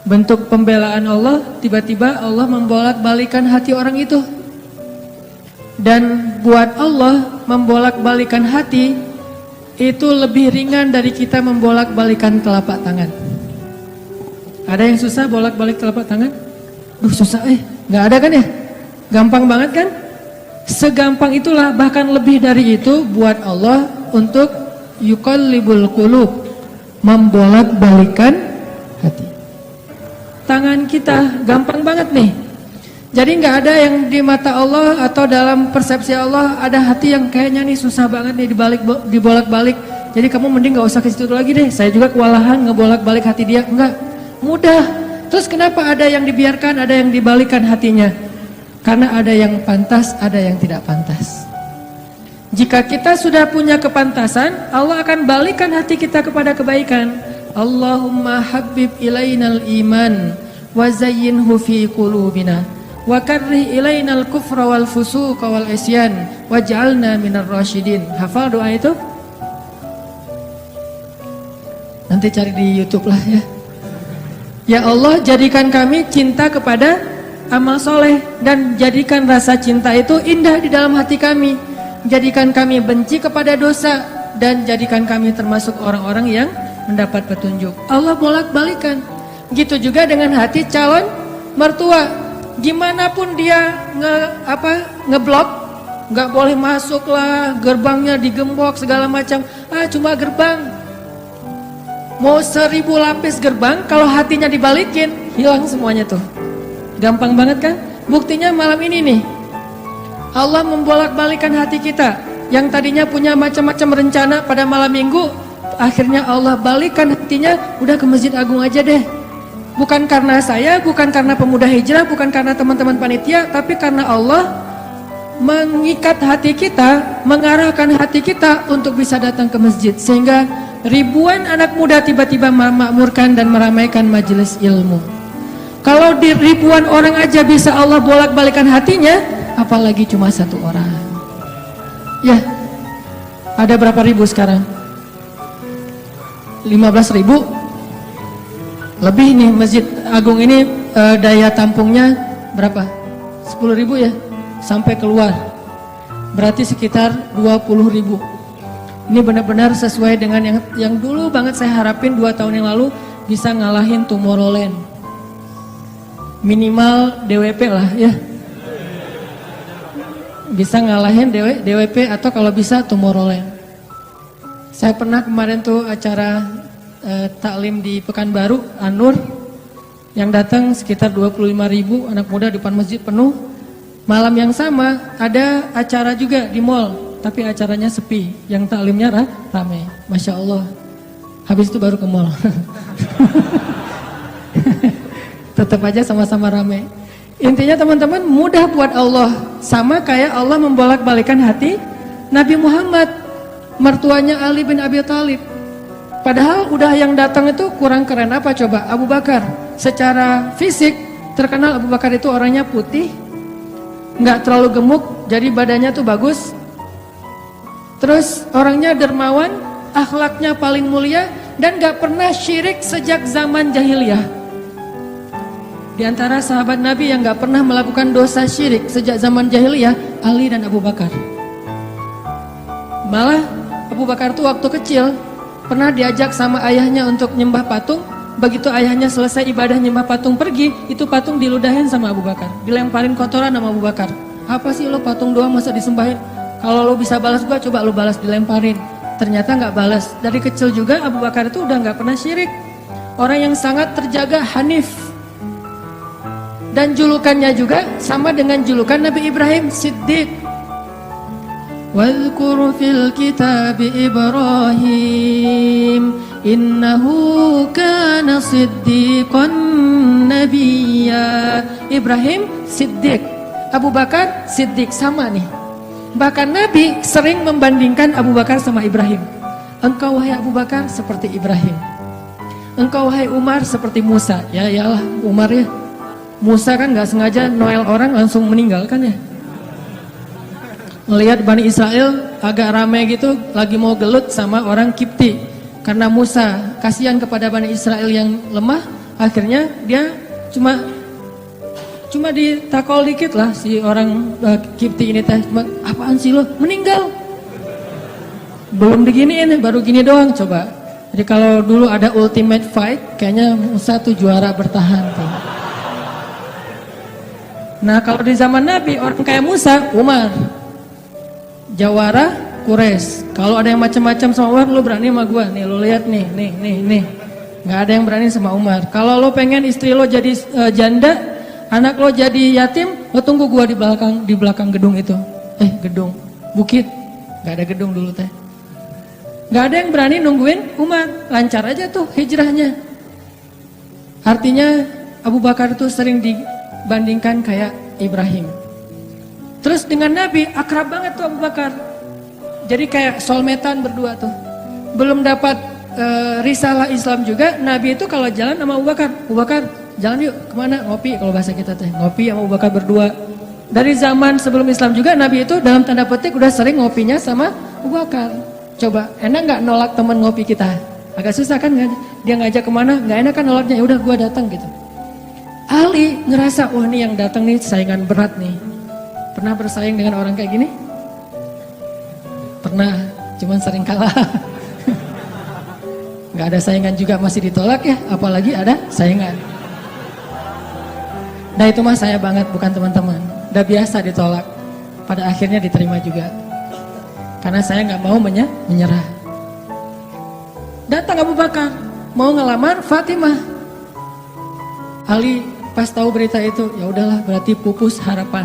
bentuk pembelaan Allah, tiba-tiba Allah membolak-balikan hati orang itu. Dan buat Allah membolak-balikan hati itu lebih ringan dari kita membolak-balikan telapak tangan. Ada yang susah bolak-balik telapak tangan? Susah nggak ada kan ya? Gampang banget kan? Segampang itulah, bahkan lebih dari itu buat Allah untuk yuqallibul qulub, membolak-balikan hati. Tangan kita gampang banget nih. Jadi nggak ada yang di mata Allah atau dalam persepsi Allah ada hati yang kayaknya nih susah banget nih dibolak-balik. Jadi kamu mending nggak usah ke situ lagi deh. Saya juga kewalahan ngebolak-balik hati dia. Enggak, mudah. Terus kenapa ada yang dibiarkan, ada yang dibalikan hatinya? Karena ada yang pantas, ada yang tidak pantas. Jika kita sudah punya kepantasan, Allah akan balikan hati kita kepada kebaikan. Allahumma habbib ilainal iman wa zayyinhu fi qulubina wa karrih ilainal kufra wal fusuqa wal isyan waj'alna minar rasyidin. Hafal doa itu? Nanti cari di YouTube lah ya. Ya Allah, jadikan kami cinta kepada amal soleh dan jadikan rasa cinta itu indah di dalam hati kami. Jadikan kami benci kepada dosa dan jadikan kami termasuk orang-orang yang mendapat petunjuk. Allah bolak-balikan. Gitu juga dengan hati calon mertua. Gimana pun dia ngeblok, nggak boleh masuk lah, gerbangnya digembok segala macam. Cuma gerbang. Mau 1000 lapis gerbang, kalau hatinya dibalikin, hilang semuanya tuh. Gampang banget kan? Buktinya malam ini nih. Allah membolak-balikan hati kita. Yang tadinya punya macam-macam rencana pada malam minggu, akhirnya Allah balikan hatinya, udah ke Masjid Agung aja deh. Bukan karena saya, bukan karena pemuda hijrah, bukan karena teman-teman panitia, tapi karena Allah mengikat hati kita, mengarahkan hati kita untuk bisa datang ke masjid. Sehingga ribuan anak muda tiba-tiba memakmurkan dan meramaikan majelis ilmu. Kalau di ribuan orang aja bisa Allah bolak-balikan hatinya, apalagi cuma satu orang. Ya, ada berapa ribu sekarang? 15.000 lebih nih. Masjid Agung ini daya tampungnya berapa? 10.000 ya, sampai keluar. Berarti sekitar 20.000. Ini benar-benar sesuai dengan yang dulu banget saya harapin 2 tahun yang lalu, bisa ngalahin Tomorrowland. Minimal DWP lah ya. Bisa ngalahin DWP atau kalau bisa Tomorrowland. Saya pernah kemarin tuh acara taklim di Pekanbaru, An-Nur, yang datang sekitar 25.000 anak muda depan masjid penuh. Malam yang sama ada acara juga di mall, tapi acaranya sepi, yang taklimnya ramai. Masya Allah. Habis itu baru ke mall. Tetap aja sama-sama ramai. Intinya teman-teman, mudah buat Allah. Sama kayak Allah membolak-balikan hati Nabi Muhammad, mertuanya Ali bin Abi Thalib. Padahal udah yang datang itu kurang keren apa coba? Abu Bakar. Secara fisik terkenal Abu Bakar itu orangnya putih, nggak terlalu gemuk, jadi badannya tuh bagus. Terus orangnya dermawan, akhlaknya paling mulia, dan nggak pernah syirik sejak zaman jahiliyah. Di antara sahabat Nabi yang nggak pernah melakukan dosa syirik sejak zaman jahiliyah, Ali dan Abu Bakar. Malah Abu Bakar tuh waktu kecil pernah diajak sama ayahnya untuk nyembah patung. Begitu ayahnya selesai ibadah nyembah patung pergi, itu patung diludahin sama Abu Bakar, dilemparin kotoran sama Abu Bakar. Apa sih lo patung doang masa disembahin? Kalau lo bisa balas gua, coba lo balas, dilemparin. Ternyata nggak balas. Dari kecil juga Abu Bakar itu udah nggak pernah syirik. Orang yang sangat terjaga, hanif. Dan julukannya juga sama dengan julukan Nabi Ibrahim, Siddiq. Wadhkur fil kitab Ibrahim innahu kana siddiqan nabiyya. Ibrahim Siddiq, Abu Bakar Siddiq, sama nih. Bahkan Nabi sering membandingkan Abu Bakar sama Ibrahim. Engkau wahai Abu Bakar seperti Ibrahim, engkau wahai Umar seperti Musa. Ya iyalah Umar ya. Musa kan gak sengaja noel orang langsung meninggal kan ya. Melihat Bani Israel agak ramai gitu, lagi mau gelut sama orang Kipti. Karena Musa kasihan kepada Bani Israel yang lemah, Akhirnya dia cuma ditakol dikit lah si orang Kipti ini teh. Apaan sih lo? Meninggal. Belum diginiin, baru gini doang coba. Jadi kalau dulu ada ultimate fight, kayaknya Musa tuh juara bertahan tuh. Nah kalau di zaman Nabi, orang kayak Musa, Umar. Jawara, Quraisy. Kalau ada yang macam-macam sama Umar, lo berani sama gua. Nih lo lihat nih. Nggak ada yang berani sama Umar. Kalau lo pengen istri lo jadi janda, anak lo jadi yatim, lo tunggu gua di belakang gedung itu. Gedung, bukit. Nggak ada gedung dulu teh. Nggak ada yang berani nungguin Umar, lancar aja tuh hijrahnya. Artinya Abu Bakar tuh sering dibandingkan kayak Ibrahim. Terus dengan Nabi akrab banget tuh Abu Bakar. Jadi kayak soulmate-an berdua tuh. Belum dapat risalah Islam juga, Nabi itu kalau jalan sama Abu Bakar, jalan yuk kemana? Ngopi, kalau bahasa kita teh ngopi sama Abu Bakar berdua. Dari zaman sebelum Islam juga Nabi itu dalam tanda petik udah sering ngopinya sama Abu Bakar. Coba, enak nggak nolak teman ngopi kita? Agak susah kan? Dia ngajak kemana? Nggak enak kan nolaknya? Ya udah gua datang gitu. Ali ngerasa, wah nih yang datang nih saingan berat nih. Pernah bersaing dengan orang kayak gini? Pernah, cuman sering kalah. Nggak ada saingan juga masih ditolak ya, apalagi ada saingan. Nah itu mah saya banget, bukan teman-teman. Udah biasa ditolak, pada akhirnya diterima juga. Karena saya nggak mau menyerah. Datang Abu Bakar mau ngelamar Fatimah. Ali pas tahu berita itu, ya udahlah berarti pupus harapan.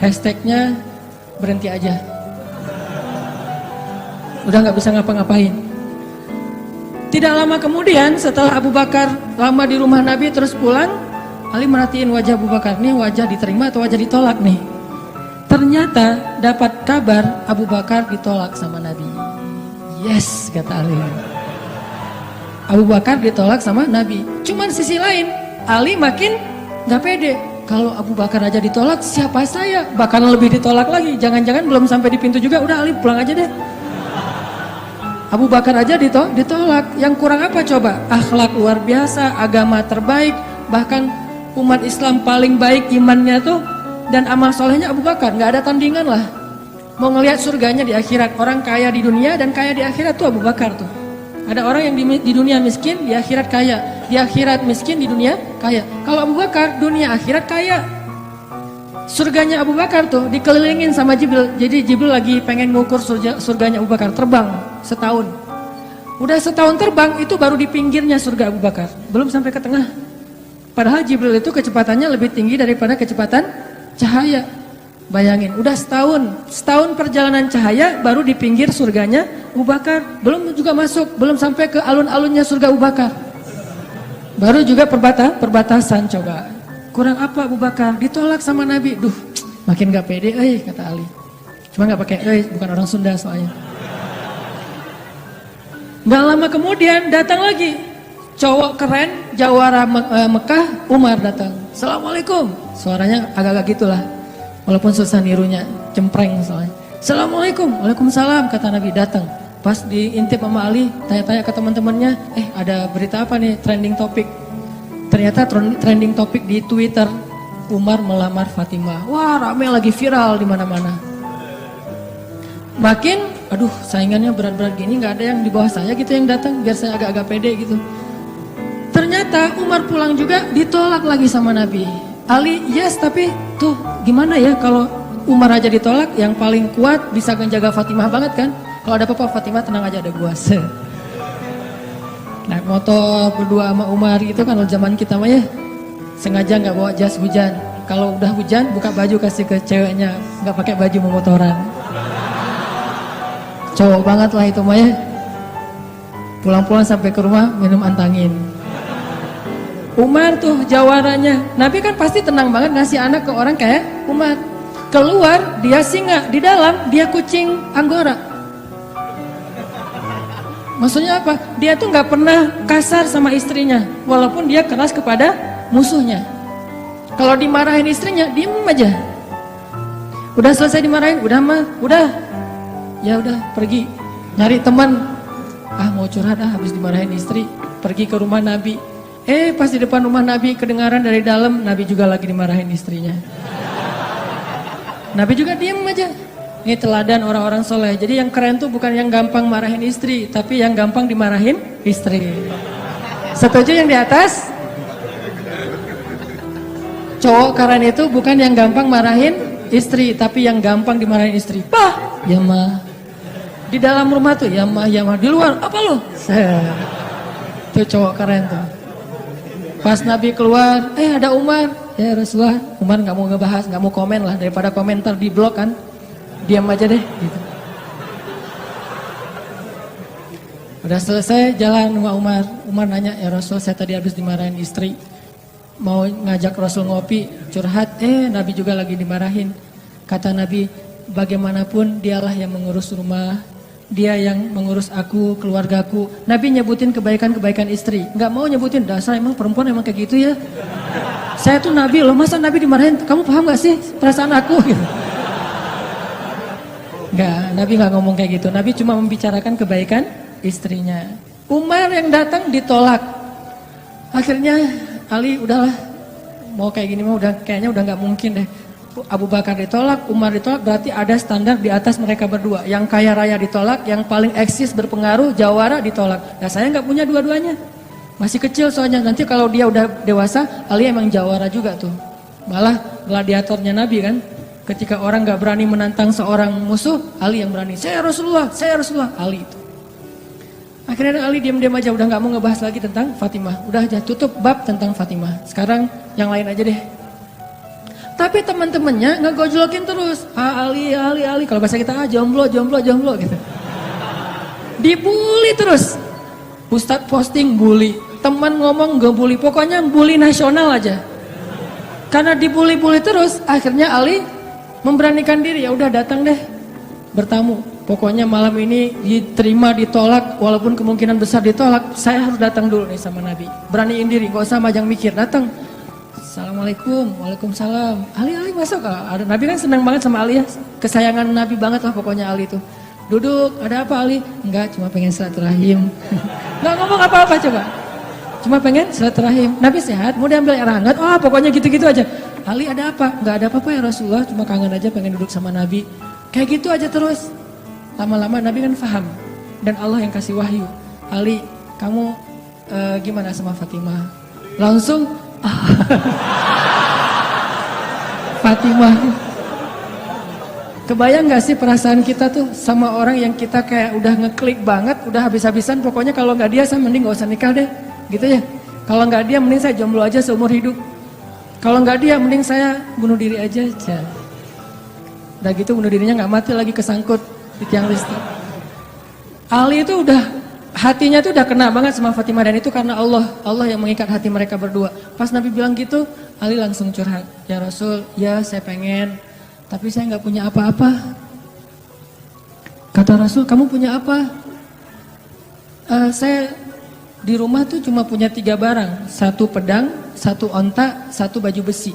Hashtagnya berhenti aja. Udah nggak bisa ngapa-ngapain. Tidak lama kemudian setelah Abu Bakar lama di rumah Nabi terus pulang, Ali merhatiin wajah Abu Bakar, nih wajah diterima atau wajah ditolak nih. Ternyata dapat kabar Abu Bakar ditolak sama Nabi. Yes, kata Ali. Abu Bakar ditolak sama Nabi. Cuman sisi lain, Ali makin gak pede. Kalau Abu Bakar aja ditolak, siapa saya? Bahkan lebih ditolak lagi. Jangan-jangan belum sampai di pintu juga, udah Ali pulang aja deh. Abu Bakar aja ditolak. Yang kurang apa coba? Akhlak luar biasa, agama terbaik, bahkan umat Islam paling baik imannya tuh. Dan amal solehnya Abu Bakar, nggak ada tandingan lah. Mau ngelihat surganya di akhirat, orang kaya di dunia dan kaya di akhirat tuh Abu Bakar tuh. Ada orang yang di dunia miskin, di akhirat kaya. Di akhirat miskin, di dunia kaya. Kalau Abu Bakar, dunia akhirat kaya. Surganya Abu Bakar tuh dikelilingin sama Jibril. Jadi Jibril lagi pengen ngukur surganya Abu Bakar, terbang setahun. Udah setahun terbang, itu baru di pinggirnya surga Abu Bakar. Belum sampai ke tengah. Padahal Jibril itu kecepatannya lebih tinggi daripada kecepatan cahaya. Bayangin, udah setahun perjalanan cahaya baru di pinggir surganya Abu Bakar. Belum juga masuk, belum sampai ke alun-alunnya surga Abu Bakar. Baru juga perbatasan coba. Kurang apa Abu Bakar? Ditolak sama Nabi. Duh, makin gak pede, kata Ali. Cuma gak pakai bukan orang Sunda soalnya. Gak lama kemudian datang lagi cowok keren, jawara Mekah, Umar datang. Assalamualaikum. Suaranya agak-agak gitulah. Walaupun susah nirunya, cempreng soalnya. Assalamualaikum. Waalaikumsalam, kata Nabi datang. Pas diintip sama Ali, tanya-tanya ke teman-temannya, ada berita apa nih trending topik? Ternyata trending topik di Twitter, Umar melamar Fatimah. Wah, rame lagi viral di mana-mana. Makin, aduh, saingannya berat-berat gini, nggak ada yang di bawah saya gitu yang datang, biar saya agak-agak pede gitu. Ternyata Umar pulang juga ditolak lagi sama Nabi. Ali yes, tapi tuh gimana ya kalau Umar aja ditolak, yang paling kuat bisa menjaga Fatimah banget kan. Kalau ada apa-apa Fatimah tenang aja, ada gua. Naik motor berdua sama Umar gitu kan zaman kita mah ya. Sengaja nggak bawa jas hujan. Kalau udah hujan buka baju kasih ke ceweknya, nggak pakai baju memotoran. Cowok banget lah itu mah ya. Pulang-pulang sampai ke rumah minum antangin. Umar tuh jawarannya. Nabi kan pasti tenang banget ngasih anak ke orang kayak Umar. Keluar dia singa, di dalam dia kucing Anggora. Maksudnya apa? Dia tuh nggak pernah kasar sama istrinya, walaupun dia keras kepada musuhnya. Kalau dimarahin istrinya, diem aja. Udah selesai dimarahin, udah. Ya udah pergi nyari teman. Mau curhat habis dimarahin istri, pergi ke rumah Nabi. Pas di depan rumah Nabi kedengaran dari dalam, Nabi juga lagi dimarahin istrinya. Nabi juga diam aja. Ini teladan orang-orang soleh. Jadi yang keren tuh bukan yang gampang marahin istri, tapi yang gampang dimarahin istri. Setuju yang di atas? Cowok keren itu bukan yang gampang marahin istri, tapi yang gampang dimarahin istri. Bah, ya mah. Di dalam rumah tuh, ya mah. Di luar, apa lo? Itu cowok keren tuh. Pas Nabi keluar, ada Umar. Ya Rasulullah, Umar gak mau ngebahas, gak mau komen lah. Daripada komentar di blog kan, diam aja deh gitu. Udah selesai jalan sama Umar. Umar nanya, ya Rasul, saya tadi habis dimarahin istri. Mau ngajak Rasul ngopi, curhat, Nabi juga lagi dimarahin. Kata Nabi, bagaimanapun dialah yang mengurus rumah. Dia yang mengurus aku, keluargaku. Nabi nyebutin kebaikan-kebaikan istri. Gak mau nyebutin, dasar emang perempuan emang kayak gitu ya. Saya tuh Nabi loh, masa Nabi dimarahin? Kamu paham gak sih perasaan aku? Gitu. Gak, Nabi gak ngomong kayak gitu. Nabi cuma membicarakan kebaikan istrinya. Umar yang datang ditolak. Akhirnya Ali udahlah, mau kayak gini mah kayaknya udah gak mungkin deh. Abu Bakar ditolak, Umar ditolak, berarti ada standar di atas mereka berdua. Yang kaya raya ditolak, yang paling eksis berpengaruh, jawara ditolak. Nah saya nggak punya dua-duanya, masih kecil soalnya. Nanti kalau dia udah dewasa, Ali emang jawara juga tuh. Malah gladiatornya Nabi kan, ketika orang nggak berani menantang seorang musuh, Ali yang berani. Saya Rasulullah, Ali itu. Akhirnya Ali diam-diam aja, udah nggak mau ngebahas lagi tentang Fatimah. Udah aja tutup bab tentang Fatimah. Sekarang yang lain aja deh. Tapi teman-temannya ngegojlokin terus. Ali. Kalau bahasa kita jomblo gitu. Dibully terus. Ustadz posting bully. Teman ngomong ngebully. Pokoknya bully nasional aja. Karena dibully-bully terus, akhirnya Ali memberanikan diri. Ya udah datang deh bertamu. Pokoknya malam ini diterima, ditolak. Walaupun kemungkinan besar ditolak, saya harus datang dulu nih sama Nabi. Beraniin diri, gak usah majang mikir. Datang. Assalamualaikum, waalaikumsalam. Ali masuk. Ada Nabi kan senang banget sama Ali ya. Kesayangan Nabi banget lah pokoknya Ali tuh. Duduk, ada apa Ali? Enggak, cuma pengen silaturahim. Enggak ngomong apa-apa coba. Cuma pengen silaturahim. Nabi sehat, mau diambil air hangat. Oh, pokoknya gitu-gitu aja. Ali ada apa? Enggak ada apa-apa ya Rasulullah, cuma kangen aja pengen duduk sama Nabi. Kayak gitu aja terus. Lama-lama Nabi kan paham. Dan Allah yang kasih wahyu. Ali, kamu gimana sama Fatimah? Langsung Fatimah. Kebayang gak sih perasaan kita tuh sama orang yang kita kayak udah ngeklik banget, udah habis-habisan, pokoknya kalau gak dia saya mending gak usah nikah deh, gitu ya. Kalau gak dia mending saya jomblo aja seumur hidup. Kalau gak dia mending saya bunuh diri aja. Udah gitu bunuh dirinya gak mati lagi, kesangkut di tiang listrik. Ali itu udah hatinya tuh udah kena banget sama Fatimah, dan itu karena Allah yang mengikat hati mereka berdua. Pas Nabi bilang gitu, Ali langsung curhat. Ya Rasul, ya saya pengen, tapi saya nggak punya apa-apa. Kata Rasul, kamu punya apa? Saya di rumah tuh cuma punya 3 barang. 1 pedang, 1 onta, 1 baju besi.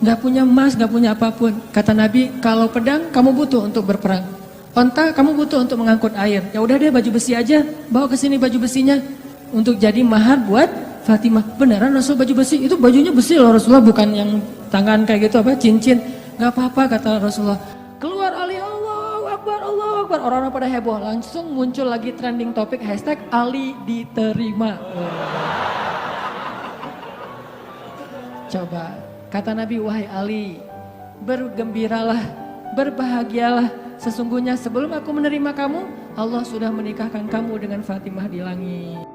Nggak punya emas, nggak punya apapun. Kata Nabi, kalau pedang kamu butuh untuk berperang. Onta kamu butuh untuk mengangkut air. Ya udah deh baju besi aja. Bawa ke sini baju besinya untuk jadi mahar buat Fatimah. Beneran Rasul baju besi? Itu bajunya besi loh Rasulullah, bukan yang tangan kayak gitu apa cincin. Gak apa-apa kata Rasulullah. Keluar Ali, Allahu Akbar, Allahu Akbar. Orang-orang pada heboh. Langsung muncul lagi trending topik hashtag Ali diterima. Coba kata Nabi, wahai Ali, bergembiralah, berbahagialah. Sesungguhnya sebelum aku menerima kamu, Allah sudah menikahkan kamu dengan Fatimah di langit.